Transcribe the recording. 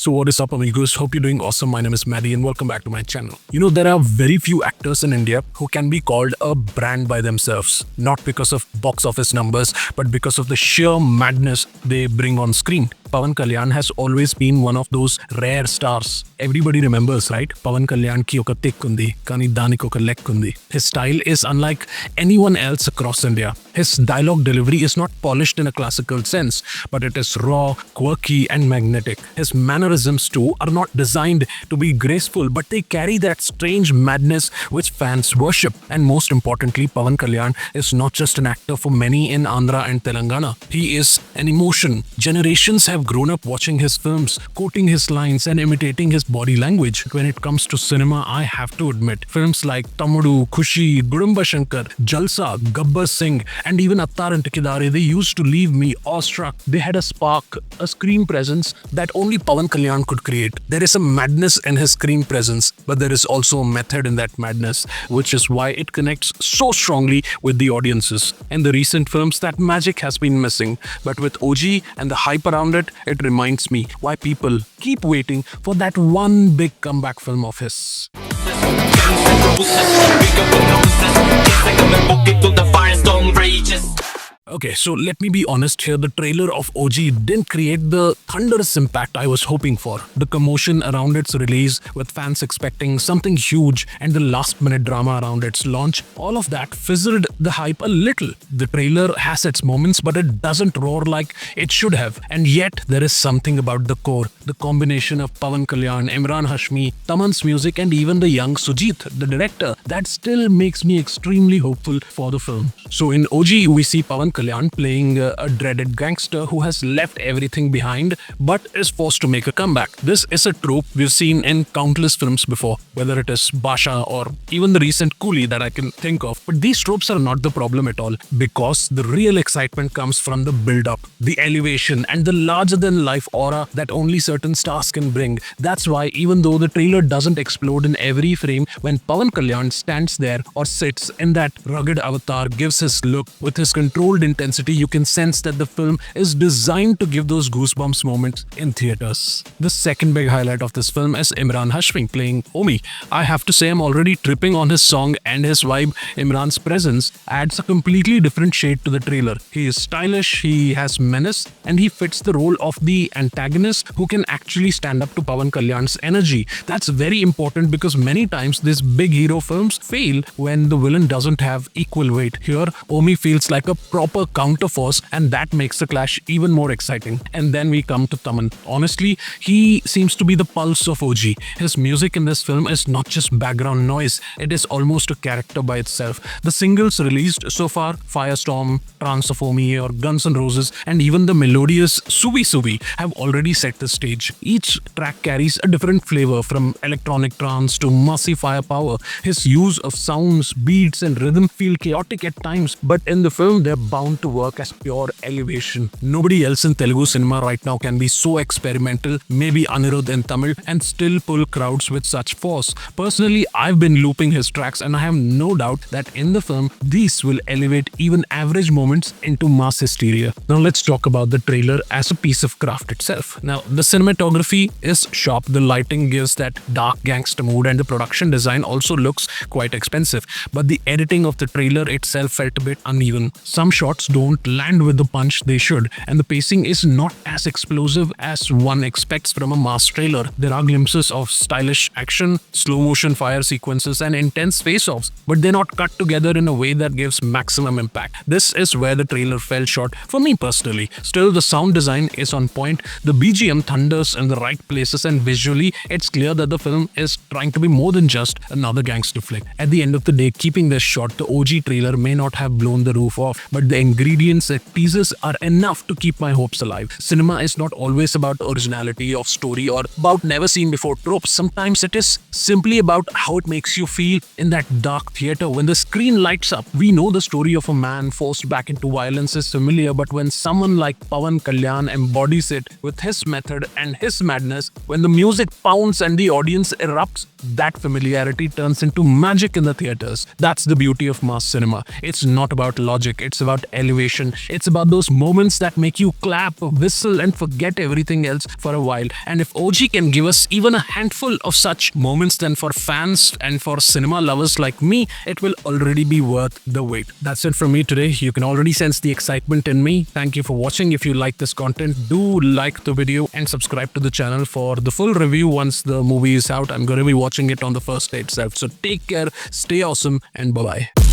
So what is up, amigos? Hope you're doing awesome. My name is Maddie and welcome back to my channel. There are very few actors in India who can be called a brand by themselves. Not because of box office numbers, but because of the sheer madness they bring on screen. Pawan Kalyan has always been one of those rare stars. Everybody remembers, right? Pawan Kalyan ki oka tik undi, kani daniki oka lek undi. His style is unlike anyone else across India. His dialogue delivery is not polished in a classical sense, but it is raw, quirky and magnetic. His mannerisms too are not designed to be graceful, but they carry that strange madness which fans worship. And most importantly, Pawan Kalyan is not just an actor for many in Andhra and Telangana. He is an emotion. Generations have grown up watching his films, quoting his lines and imitating his body language. When it comes to cinema, I have to admit, films like Tammudu, Khushi, Gudumba Shankar, Jalsa, Gabbar Singh and even Attar and Tikidare, they used to leave me awestruck. They had a spark, a screen presence that only Pawan Kalyan could create. There is a madness in his screen presence, but there is also a method in that madness, which is why it connects so strongly with the audiences. In the recent films, that magic has been missing, but with OG and the hype around it, it reminds me why people keep waiting for that one big comeback film of his. Okay, so let me be honest here. The trailer of OG didn't create the thunderous impact I was hoping for. The commotion around its release, with fans expecting something huge, and the last-minute drama around its launch, all of that fizzled the hype a little. The trailer has its moments, but it doesn't roar like it should have. And yet, there is something about the core, the combination of Pawan Kalyan, Emraan Hashmi, Thaman's music, and even the young Sujit, the director, that still makes me extremely hopeful for the film. So in OG, we see Pawan Kalyan playing a dreaded gangster who has left everything behind but is forced to make a comeback. This is a trope we've seen in countless films before, whether it is Basha or even the recent Coolie that I can think of. But these tropes are not the problem at all, because the real excitement comes from the build-up, the elevation and the larger-than-life aura that only certain stars can bring. That's why even though the trailer doesn't explode in every frame, when Pawan Kalyan stands there or sits in that rugged avatar, gives his look with his controlled intensity, you can sense that the film is designed to give those goosebumps moments in theaters. The second big highlight of this film is Emraan Hashmi playing Omi. I have to say, I'm already tripping on his song and his vibe. Imran's presence adds a completely different shade to the trailer. He is stylish, he has menace, and he fits the role of the antagonist who can actually stand up to Pawan Kalyan's energy. That's very important because many times these big hero films fail when the villain doesn't have equal weight. Here, Omi feels like a proper counterforce, and that makes the clash even more exciting. And then we come to Thaman. Honestly, he seems to be the pulse of OG. His music in this film is not just background noise, it is almost a character by itself. The singles released so far, Firestorm, Trance of Omi or Guns N' Roses, and even the melodious Subi Subi have already set the stage. Each track carries a different flavor, from electronic trance to massive firepower. His use of sounds, beats and rhythm feel chaotic at times, but in the film they're bound to work as pure elevation. Nobody else in Telugu cinema right now can be so experimental, maybe Anirudh in Tamil, and still pull crowds with such force. Personally, I've been looping his tracks and I have no doubt that in the film, these will elevate even average moments into mass hysteria. Now let's talk about the trailer as a piece of craft itself. Now, the cinematography is sharp, the lighting gives that dark gangster mood, and the production design also looks quite expensive. But the editing of the trailer itself felt a bit uneven. Some shots don't land with the punch they should, and the pacing is not as explosive as one expects from a mass trailer. There are glimpses of stylish action, slow motion fire sequences and intense face-offs, but they're not cut together in a way that gives maximum impact. This is where the trailer fell short for me personally. Still, the sound design is on point, the BGM thunders in the right places, and visually it's clear that the film is trying to be more than just another gangster flick. At the end of the day, keeping this short, the OG trailer may not have blown the roof off, but the ingredients it teases are enough to keep my hopes alive. Cinema is not always about originality of story or about never seen before tropes. Sometimes it is simply about how it makes you feel in that dark theater. When the screen lights up, we know the story of a man forced back into violence is familiar, but when someone like Pawan Kalyan embodies it with his method and his madness, when the music pounds and the audience erupts, that familiarity turns into magic in the theaters. That's the beauty of mass cinema. It's not about logic, it's about elevation. It's about those moments that make you clap, whistle, and forget everything else for a while. And if OG can give us even a handful of such moments, then for fans and for cinema lovers like me, it will already be worth the wait. That's it from me today. You can already sense the excitement in me. Thank you for watching. If you like this content, do like the video and subscribe to the channel for the full review once the movie is out. I'm going to be watching it on the first day itself. So take care, stay awesome, and bye-bye.